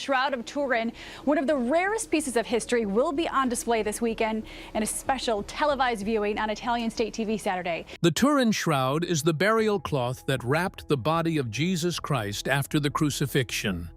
Shroud of Turin. One of the rarest pieces of history will be on display this weekend in a special televised viewing on Italian state TV Saturday. The Turin Shroud is the burial cloth that wrapped the body of Jesus Christ after the crucifixion.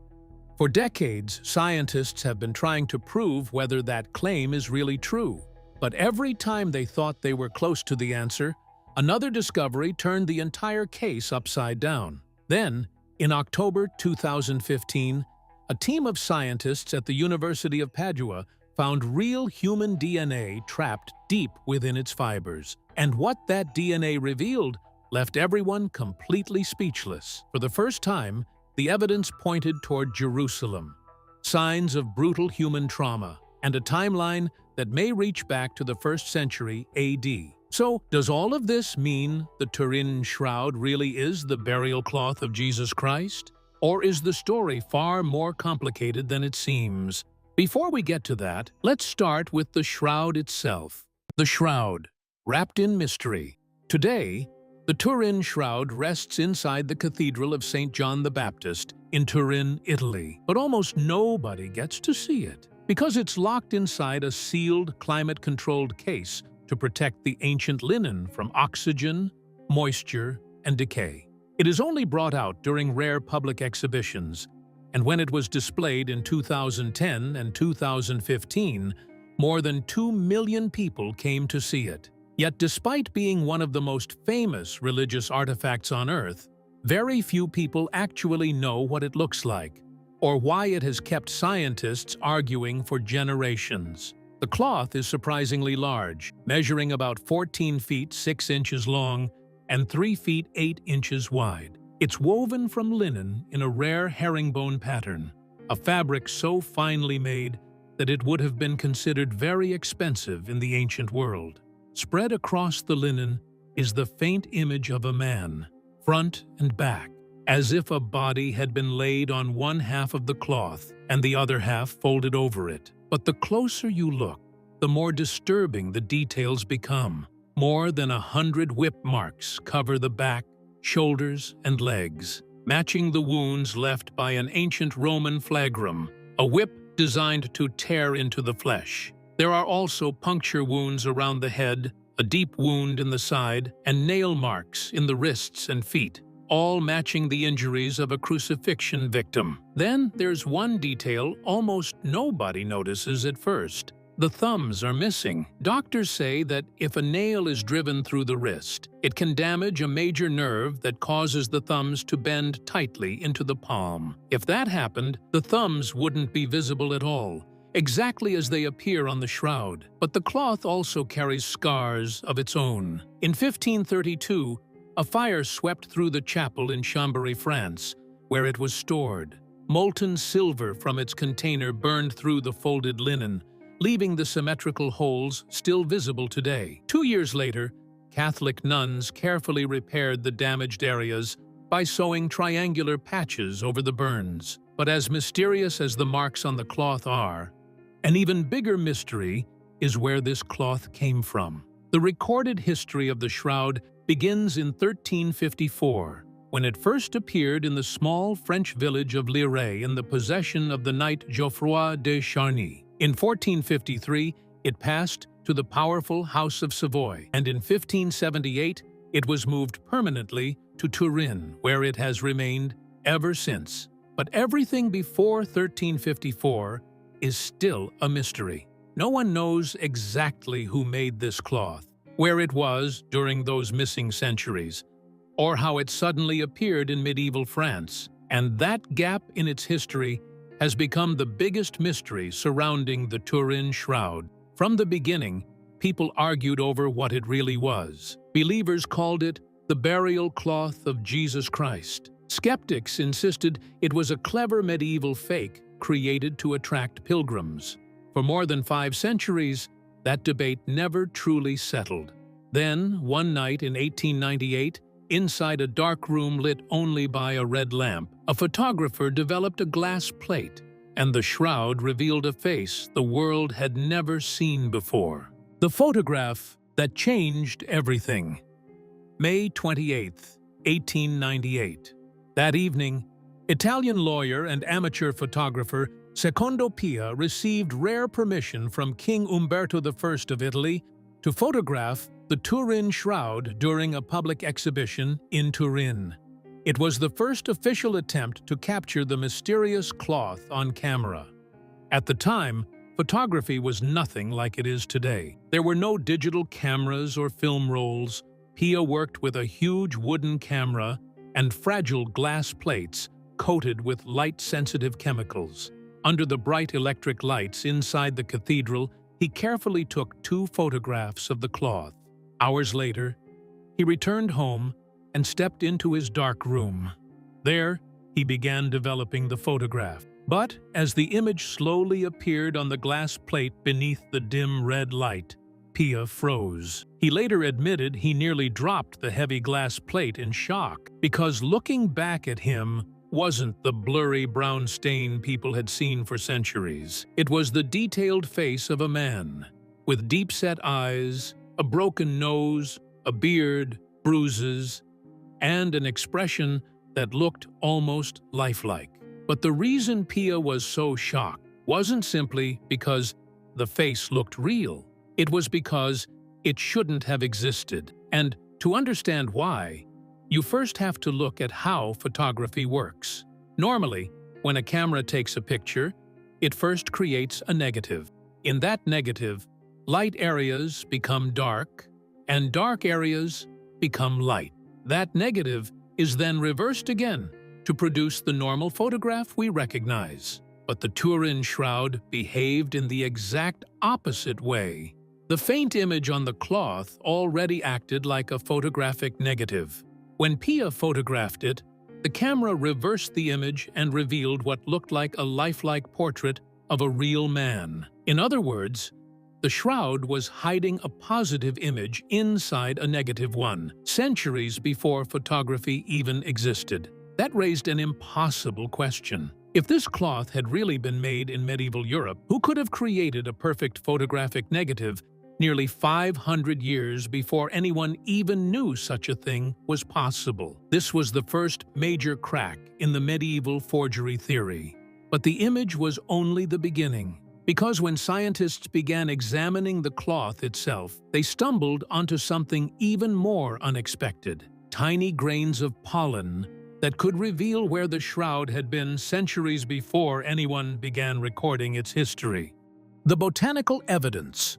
For decades, scientists have been trying to prove whether that claim is really true. But every time they thought they were close to the answer, another discovery turned the entire case upside down. Then, in October 2015, a team of scientists at the University of Padua found real human DNA trapped deep within its fibers. And what that DNA revealed left everyone completely speechless. For the first time, the evidence pointed toward Jerusalem, signs of brutal human trauma, and a timeline that may reach back to the 1st century AD. So, does all of this mean the Turin Shroud really is the burial cloth of Jesus Christ? Or is the story far more complicated than it seems? Before we get to that, let's start with the shroud itself. The shroud, wrapped in mystery. Today, the Turin Shroud rests inside the Cathedral of St. John the Baptist in Turin, Italy. But almost nobody gets to see it, because it's locked inside a sealed, climate-controlled case to protect the ancient linen from oxygen, moisture, and decay. It is only brought out during rare public exhibitions, and when it was displayed in 2010 and 2015, more than 2 million people came to see it. Yet despite being one of the most famous religious artifacts on Earth, very few people actually know what it looks like, or why it has kept scientists arguing for generations. The cloth is surprisingly large, measuring about 14 feet 6 inches long and 3 feet 8 inches wide. It's woven from linen in a rare herringbone pattern, a fabric so finely made that it would have been considered very expensive in the ancient world. Spread across the linen is the faint image of a man, front and back, as if a body had been laid on one half of the cloth and the other half folded over it. But the closer you look, the more disturbing the details become. More than 100 whip marks cover the back, shoulders, and legs, matching the wounds left by an ancient Roman flagrum, a whip designed to tear into the flesh. There are also puncture wounds around the head, a deep wound in the side, and nail marks in the wrists and feet, all matching the injuries of a crucifixion victim. Then there's one detail almost nobody notices at first. The thumbs are missing. Doctors say that if a nail is driven through the wrist, it can damage a major nerve that causes the thumbs to bend tightly into the palm. If that happened, the thumbs wouldn't be visible at all, exactly as they appear on the shroud. But the cloth also carries scars of its own. In 1532, a fire swept through the chapel in Chambéry, France, where it was stored. Molten silver from its container burned through the folded linen, leaving the symmetrical holes still visible today. 2 years later, Catholic nuns carefully repaired the damaged areas by sewing triangular patches over the burns. But as mysterious as the marks on the cloth are, an even bigger mystery is where this cloth came from. The recorded history of the shroud begins in 1354, when it first appeared in the small French village of Liray in the possession of the knight Geoffroy de Charny. In 1453, it passed to the powerful House of Savoy, and in 1578, it was moved permanently to Turin, where it has remained ever since. But everything before 1354 is still a mystery. No one knows exactly who made this cloth, where it was during those missing centuries, or how it suddenly appeared in medieval France. And that gap in its history has become the biggest mystery surrounding the Turin Shroud. From the beginning, people argued over what it really was. Believers called it the burial cloth of Jesus Christ. Skeptics insisted it was a clever medieval fake created to attract pilgrims. For more than 5 centuries, that debate never truly settled. Then, one night in 1898, inside a dark room lit only by a red lamp, a photographer developed a glass plate, and the shroud revealed a face the world had never seen before. The photograph that changed everything. May 28, 1898. That evening, Italian lawyer and amateur photographer Secondo Pia received rare permission from King Umberto I of Italy to photograph the Turin Shroud during a public exhibition in Turin. It was the first official attempt to capture the mysterious cloth on camera. At the time, photography was nothing like it is today. There were no digital cameras or film rolls. Pia worked with a huge wooden camera and fragile glass plates coated with light-sensitive chemicals. Under the bright electric lights inside the cathedral, he carefully took 2 photographs of the cloth. Hours later, he returned home and stepped into his dark room. There, he began developing the photograph. But as the image slowly appeared on the glass plate beneath the dim red light, Pia froze. He later admitted he nearly dropped the heavy glass plate in shock, because looking back at him wasn't the blurry brown stain people had seen for centuries. It was the detailed face of a man, with deep-set eyes, a broken nose, a beard, bruises, and an expression that looked almost lifelike. But the reason Pia was so shocked wasn't simply because the face looked real. It was because it shouldn't have existed. And to understand why, you first have to look at how photography works. Normally, when a camera takes a picture, it first creates a negative. In that negative, light areas become dark, and dark areas become light. That negative is then reversed again to produce the normal photograph we recognize. But the Turin Shroud behaved in the exact opposite way. The faint image on the cloth already acted like a photographic negative. When Pia photographed it, the camera reversed the image and revealed what looked like a lifelike portrait of a real man. In other words, the shroud was hiding a positive image inside a negative one, centuries before photography even existed. That raised an impossible question. If this cloth had really been made in medieval Europe, who could have created a perfect photographic negative nearly 500 years before anyone even knew such a thing was possible? This was the first major crack in the medieval forgery theory. But the image was only the beginning, because when scientists began examining the cloth itself, they stumbled onto something even more unexpected: tiny grains of pollen that could reveal where the shroud had been centuries before anyone began recording its history. The botanical evidence.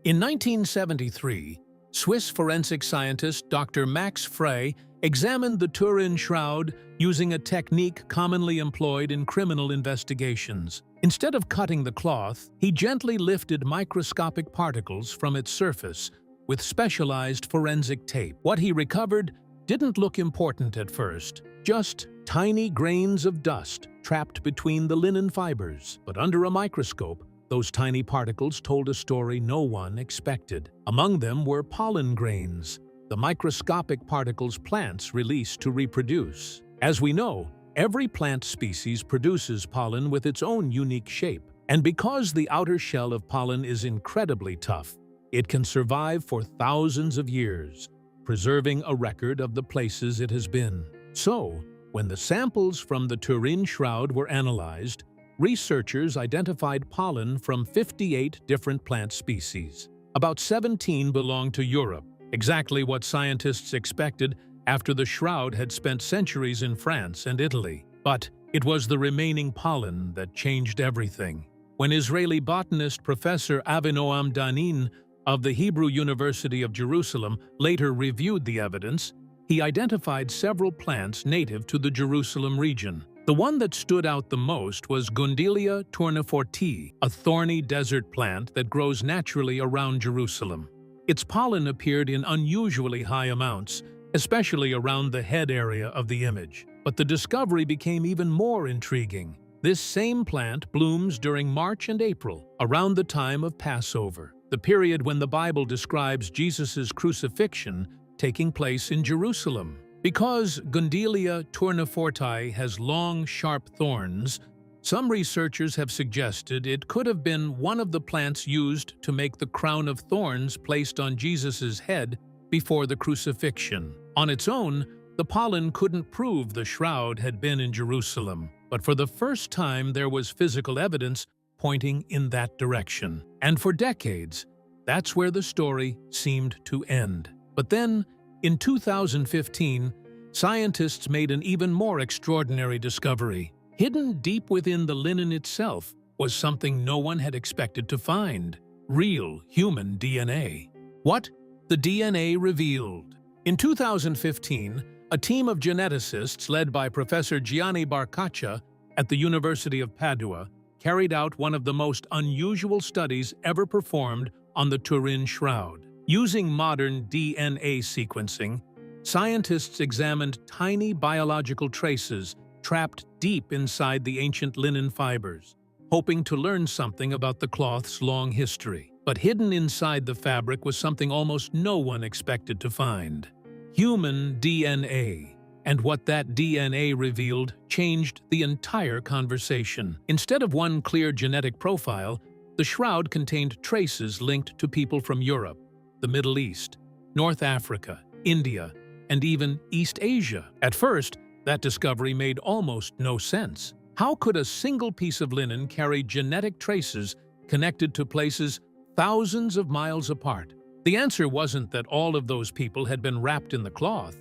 In 1973, Swiss forensic scientist Dr. Max Frey examined the Turin Shroud using a technique commonly employed in criminal investigations. Instead of cutting the cloth, he gently lifted microscopic particles from its surface with specialized forensic tape. What he recovered didn't look important at first, just tiny grains of dust trapped between the linen fibers. But under a microscope, those tiny particles told a story no one expected. Among them were pollen grains, the microscopic particles plants release to reproduce. As we know, every plant species produces pollen with its own unique shape. And because the outer shell of pollen is incredibly tough, it can survive for thousands of years, preserving a record of the places it has been. So, when the samples from the Turin Shroud were analyzed, researchers identified pollen from 58 different plant species. About 17 belonged to Europe, exactly what scientists expected after the shroud had spent centuries in France and Italy. But it was the remaining pollen that changed everything. When Israeli botanist Professor Avinoam Danin of the Hebrew University of Jerusalem later reviewed the evidence, he identified several plants native to the Jerusalem region. The one that stood out the most was Gundelia tournefortii, a thorny desert plant that grows naturally around Jerusalem. Its pollen appeared in unusually high amounts, especially around the head area of the image. But the discovery became even more intriguing. This same plant blooms during March and April, around the time of Passover, the period when the Bible describes Jesus' crucifixion taking place in Jerusalem. Because Gundelia tournefortii has long, sharp thorns, some researchers have suggested it could have been one of the plants used to make the crown of thorns placed on Jesus' head before the crucifixion. On its own, The pollen couldn't prove the shroud had been in Jerusalem, but for the first time there was physical evidence pointing in that direction. And for decades, that's where the story seemed to end. But then, in 2015, scientists made an even more extraordinary discovery. Hidden deep within the linen itself was something no one had expected to find: real human DNA. What the DNA revealed. In 2015, a team of geneticists led by Professor Gianni Barcaccia at the University of Padua carried out one of the most unusual studies ever performed on the Turin Shroud. Using modern DNA sequencing, scientists examined tiny biological traces trapped deep inside the ancient linen fibers, hoping to learn something about the cloth's long history. But hidden inside the fabric was something almost no one expected to find: human DNA. And what that DNA revealed changed the entire conversation. Instead of one clear genetic profile, the shroud contained traces linked to people from Europe, the Middle East, North Africa, India, and even East Asia. At first, that discovery made almost no sense. How could a single piece of linen carry genetic traces connected to places thousands of miles apart? The answer wasn't that all of those people had been wrapped in the cloth.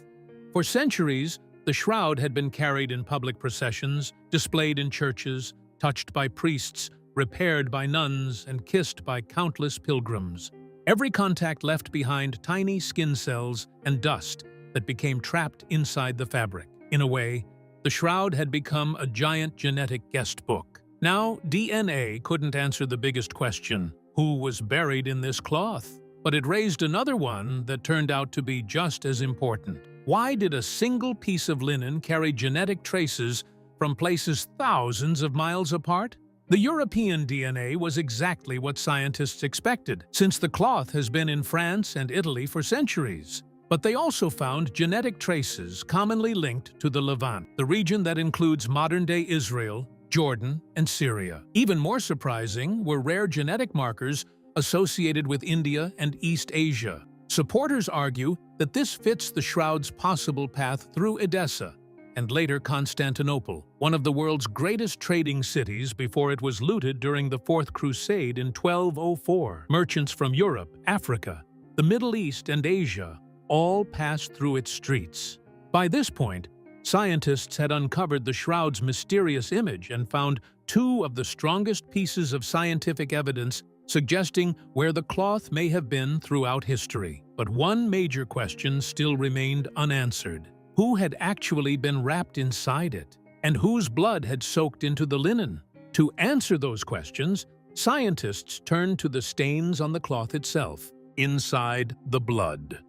For centuries, the shroud had been carried in public processions, displayed in churches, touched by priests, repaired by nuns, and kissed by countless pilgrims. Every contact left behind tiny skin cells and dust that became trapped inside the fabric. In a way, the shroud had become a giant genetic guest book. Now, DNA couldn't answer the biggest question: who was buried in this cloth? But it raised another one that turned out to be just as important. Why did a single piece of linen carry genetic traces from places thousands of miles apart? The European DNA was exactly what scientists expected, since the cloth has been in France and Italy for centuries. But they also found genetic traces commonly linked to the Levant, the region that includes modern-day Israel, Jordan, and Syria. Even more surprising were rare genetic markers associated with India and East Asia. Supporters argue that this fits the shroud's possible path through Edessa and later Constantinople, one of the world's greatest trading cities before it was looted during the Fourth Crusade in 1204. Merchants from Europe, Africa, the Middle East, and Asia all passed through its streets. By this point, scientists had uncovered the shroud's mysterious image and found two of the strongest pieces of scientific evidence suggesting where the cloth may have been throughout history. But one major question still remained unanswered: who had actually been wrapped inside it, and whose blood had soaked into the linen? To answer those questions, scientists turned to the stains on the cloth itself, inside the blood.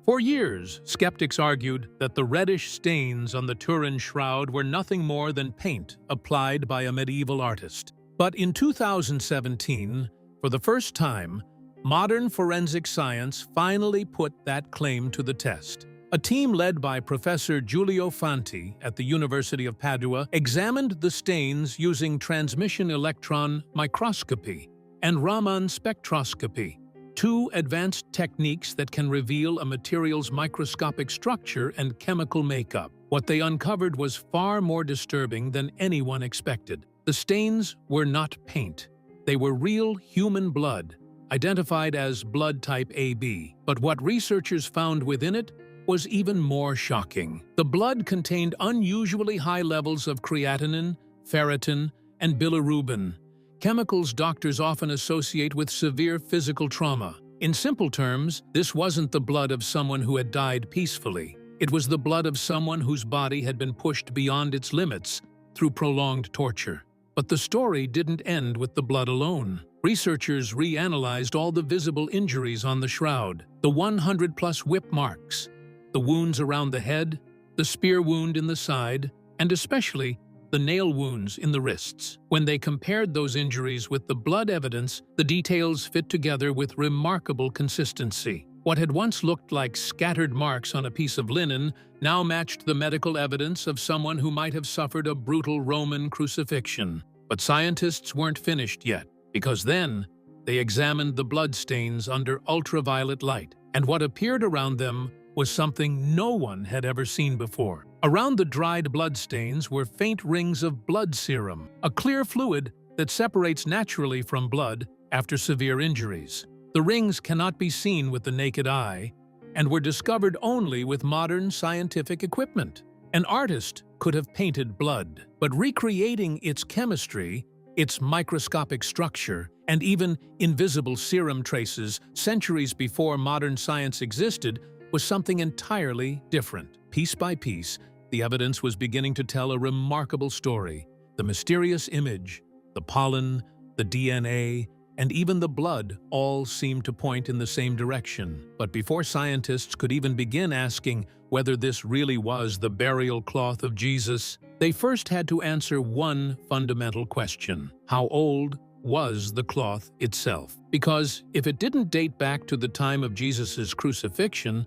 For years, skeptics argued that the reddish stains on the Turin Shroud were nothing more than paint applied by a medieval artist. But in 2017, for the first time, modern forensic science finally put that claim to the test. A team led by Professor Giulio Fanti at the University of Padua examined the stains using transmission electron microscopy and Raman spectroscopy, two advanced techniques that can reveal a material's microscopic structure and chemical makeup. What they uncovered was far more disturbing than anyone expected. The stains were not paint. They were real human blood, identified as blood type AB. But what researchers found within it was even more shocking. The blood contained unusually high levels of creatinine, ferritin, and bilirubin, chemicals doctors often associate with severe physical trauma. In simple terms, this wasn't the blood of someone who had died peacefully. It was the blood of someone whose body had been pushed beyond its limits through prolonged torture. But the story didn't end with the blood alone. Researchers reanalyzed all the visible injuries on the shroud: the 100-plus whip marks, the wounds around the head, the spear wound in the side, and especially the nail wounds in the wrists. When they compared those injuries with the blood evidence, the details fit together with remarkable consistency. What had once looked like scattered marks on a piece of linen now matched the medical evidence of someone who might have suffered a brutal Roman crucifixion. But scientists weren't finished yet, because then they examined the bloodstains under ultraviolet light, and what appeared around them was something no one had ever seen before. Around the dried bloodstains were faint rings of blood serum, a clear fluid that separates naturally from blood after severe injuries. The rings cannot be seen with the naked eye and were discovered only with modern scientific equipment. An artist could have painted blood, but recreating its chemistry, its microscopic structure, and even invisible serum traces centuries before modern science existed was something entirely different. Piece by piece, the evidence was beginning to tell a remarkable story. The mysterious image, the pollen, the DNA, and even the blood all seemed to point in the same direction. But before scientists could even begin asking whether this really was the burial cloth of Jesus, they first had to answer one fundamental question: how old was the cloth itself? Because if it didn't date back to the time of Jesus' crucifixion,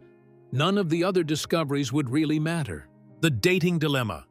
none of the other discoveries would really matter. The dating dilemma.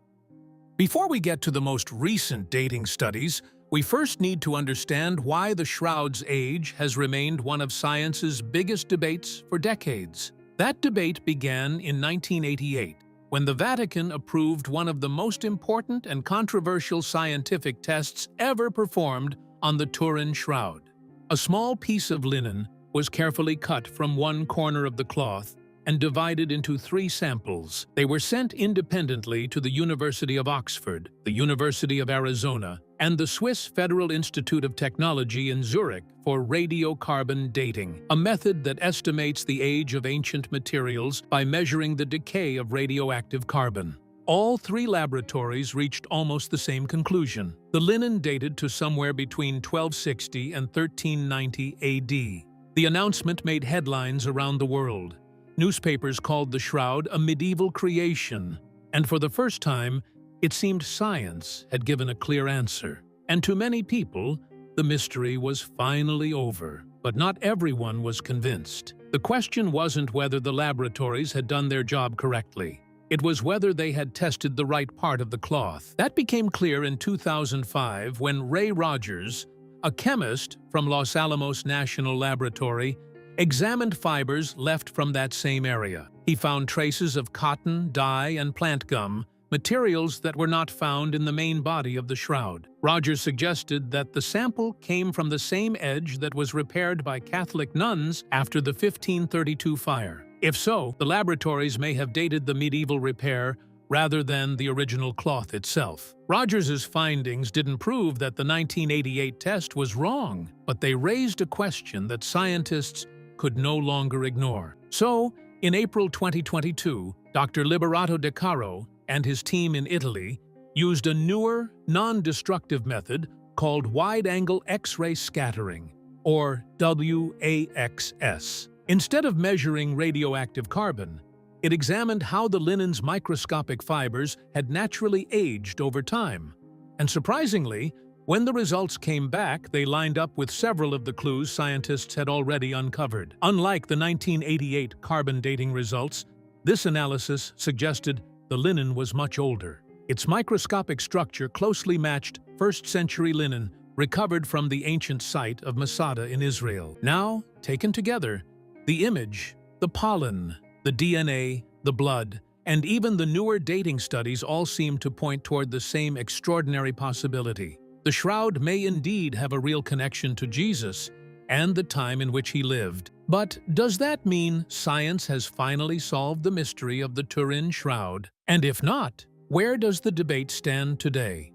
Before we get to the most recent dating studies, we first need to understand why the shroud's age has remained one of science's biggest debates for decades. That debate began in 1988, when the Vatican approved one of the most important and controversial scientific tests ever performed on the Turin Shroud. A small piece of linen was carefully cut from one corner of the cloth and divided into 3 samples. They were sent independently to the University of Oxford, the University of Arizona, and the Swiss Federal Institute of Technology in Zurich for radiocarbon dating, a method that estimates the age of ancient materials by measuring the decay of radioactive carbon. All 3 laboratories reached almost the same conclusion. The linen dated to somewhere between 1260 and 1390 AD. The announcement made headlines around the world. Newspapers called the shroud a medieval creation, and for the first time, it seemed science had given a clear answer. And to many people, the mystery was finally over. But not everyone was convinced. The question wasn't whether the laboratories had done their job correctly. It was whether they had tested the right part of the cloth. That became clear in 2005 when Ray Rogers, a chemist from Los Alamos National Laboratory, examined fibers left from that same area. He found traces of cotton, dye, and plant gum, materials that were not found in the main body of the shroud. Rogers suggested that the sample came from the same edge that was repaired by Catholic nuns after the 1532 fire. If so, the laboratories may have dated the medieval repair rather than the original cloth itself. Rogers's findings didn't prove that the 1988 test was wrong, but they raised a question that scientists could no longer ignore. So, in April 2022, Dr. Liberato De Caro and his team in Italy used a newer, non-destructive method called wide-angle X-ray scattering, or WAXS. Instead of measuring radioactive carbon, it examined how the linen's microscopic fibers had naturally aged over time. And surprisingly, when the results came back, they lined up with several of the clues scientists had already uncovered. Unlike the 1988 carbon dating results, this analysis suggested the linen was much older. Its microscopic structure closely matched 1st-century linen recovered from the ancient site of Masada in Israel. Now, taken together, the image, the pollen, the DNA, the blood, and even the newer dating studies all seem to point toward the same extraordinary possibility. The shroud may indeed have a real connection to Jesus and the time in which he lived. But does that mean science has finally solved the mystery of the Turin Shroud? And if not, where does the debate stand today?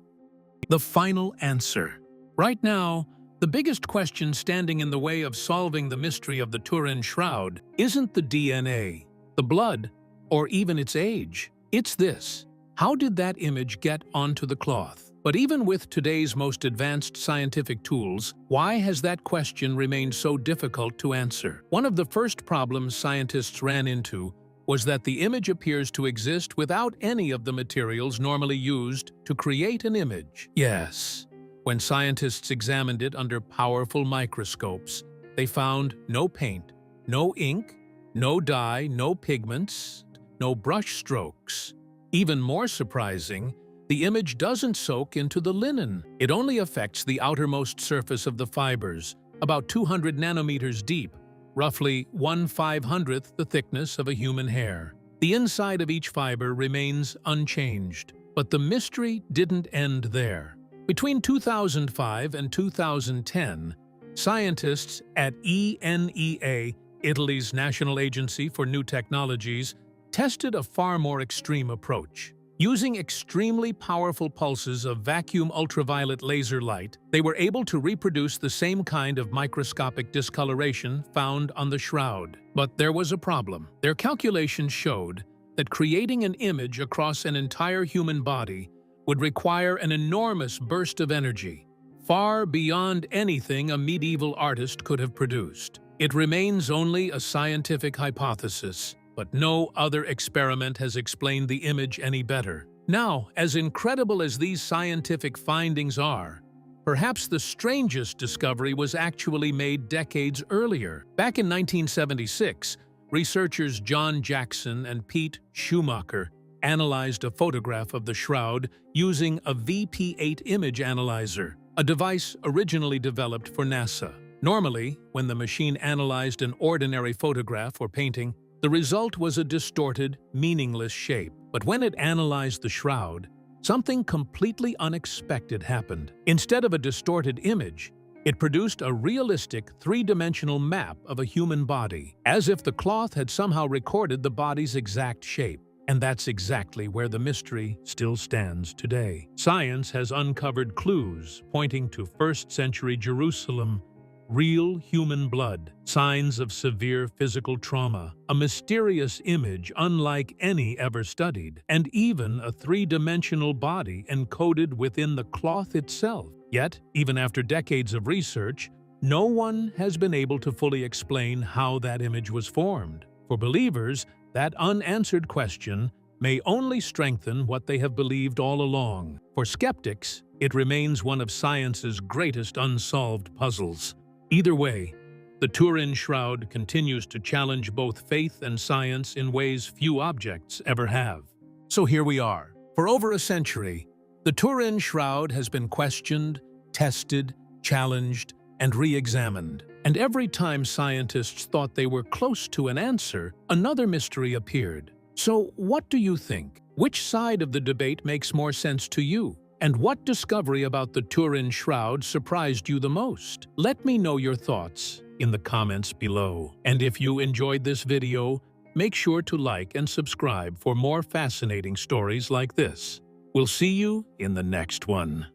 The final answer. Right now, the biggest question standing in the way of solving the mystery of the Turin Shroud isn't the DNA, the blood, or even its age. It's this: how did that image get onto the cloth? But even with today's most advanced scientific tools, why has that question remained so difficult to answer? One of the first problems scientists ran into was that the image appears to exist without any of the materials normally used to create an image. Yes, when scientists examined it under powerful microscopes, they found no paint, no ink, no dye, no pigments, no brush strokes. Even more surprising, the image doesn't soak into the linen. It only affects the outermost surface of the fibers, about 200 nanometers deep, roughly 1/500th the thickness of a human hair. The inside of each fiber remains unchanged, but the mystery didn't end there. Between 2005 and 2010, scientists at ENEA, Italy's National Agency for New Technologies, tested a far more extreme approach. Using extremely powerful pulses of vacuum ultraviolet laser light, they were able to reproduce the same kind of microscopic discoloration found on the shroud. But there was a problem. Their calculations showed that creating an image across an entire human body would require an enormous burst of energy, far beyond anything a medieval artist could have produced. It remains only a scientific hypothesis, but no other experiment has explained the image any better. Now, as incredible as these scientific findings are, perhaps the strangest discovery was actually made decades earlier. Back in 1976, researchers John Jackson and Pete Schumacher analyzed a photograph of the shroud using a VP8 image analyzer, a device originally developed for NASA. Normally, when the machine analyzed an ordinary photograph or painting, the result was a distorted, meaningless shape. But when it analyzed the shroud, something completely unexpected happened. Instead of a distorted image, it produced a realistic three-dimensional map of a human body, as if the cloth had somehow recorded the body's exact shape. And that's exactly where the mystery still stands today. Science has uncovered clues pointing to first-century Jerusalem, real human blood, signs of severe physical trauma, a mysterious image unlike any ever studied, and even a three-dimensional body encoded within the cloth itself. Yet, even after decades of research, no one has been able to fully explain how that image was formed. For believers, that unanswered question may only strengthen what they have believed all along. For skeptics, it remains one of science's greatest unsolved puzzles. Either way, the Turin Shroud continues to challenge both faith and science in ways few objects ever have. So here we are. For over a century, the Turin Shroud has been questioned, tested, challenged, and re-examined. And every time scientists thought they were close to an answer, another mystery appeared. So what do you think? Which side of the debate makes more sense to you? And what discovery about the Turin Shroud surprised you the most? Let me know your thoughts in the comments below. And if you enjoyed this video, make sure to like and subscribe for more fascinating stories like this. We'll see you in the next one.